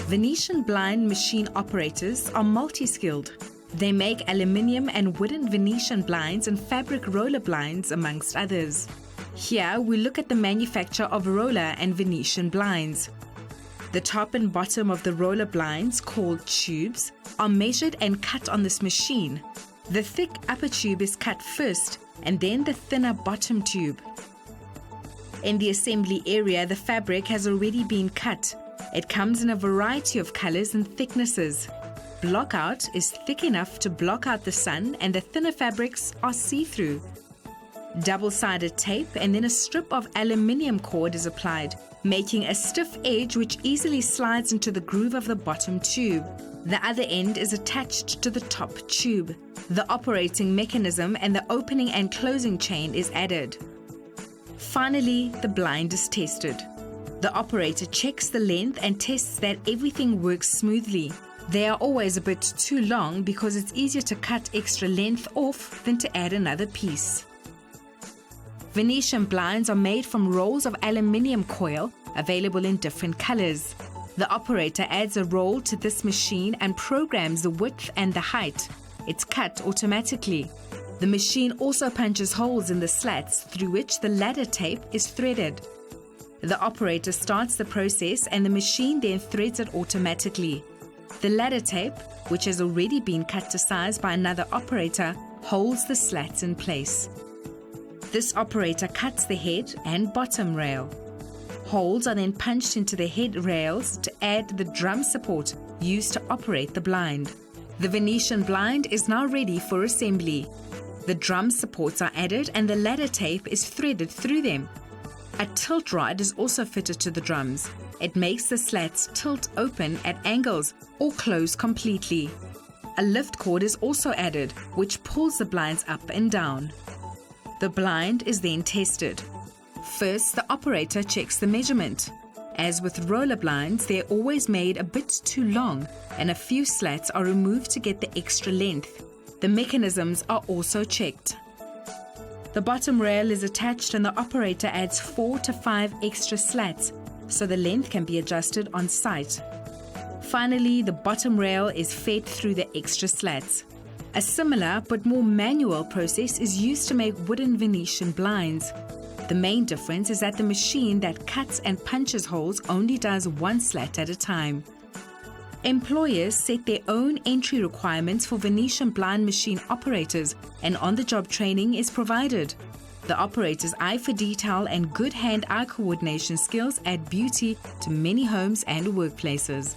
Venetian blind machine operators are multi-skilled. They make aluminium and wooden Venetian blinds and fabric roller blinds, amongst others. Here, we look at the manufacture of roller and Venetian blinds. The top and bottom of the roller blinds, called tubes, are measured and cut on this machine. The thick upper tube is cut first, and then the thinner bottom tube. In the assembly area, the fabric has already been cut. It comes in a variety of colors and thicknesses. Blockout is thick enough to block out the sun, and the thinner fabrics are see-through. Double-sided tape and then a strip of aluminium cord is applied, making a stiff edge which easily slides into the groove of the bottom tube. The other end is attached to the top tube. The operating mechanism and the opening and closing chain is added. Finally, the blind is tested. The operator checks the length and tests that everything works smoothly. They are always a bit too long because it's easier to cut extra length off than to add another piece. Venetian blinds are made from rolls of aluminium coil, available in different colors. The operator adds a roll to this machine and programs the width and the height. It's cut automatically. The machine also punches holes in the slats through which the ladder tape is threaded. The operator starts the process and the machine then threads it automatically. The ladder tape, which has already been cut to size by another operator, holds the slats in place. This operator cuts the head and bottom rail. Holes are then punched into the head rails to add the drum support used to operate the blind. The Venetian blind is now ready for assembly. The drum supports are added and the ladder tape is threaded through them. A tilt rod is also fitted to the drums. It makes the slats tilt open at angles or close completely. A lift cord is also added, which pulls the blinds up and down. The blind is then tested. First, the operator checks the measurement. As with roller blinds, they're always made a bit too long, and a few slats are removed to get the extra length. The mechanisms are also checked. The bottom rail is attached and the operator adds 4 to 5 extra slats, so the length can be adjusted on site. Finally, the bottom rail is fed through the extra slats. A similar but more manual process is used to make wooden Venetian blinds. The main difference is that the machine that cuts and punches holes only does one slat at a time. Employers set their own entry requirements for Venetian blind machine operators, and on-the-job training is provided. The operator's eye for detail and good hand-eye coordination skills add beauty to many homes and workplaces.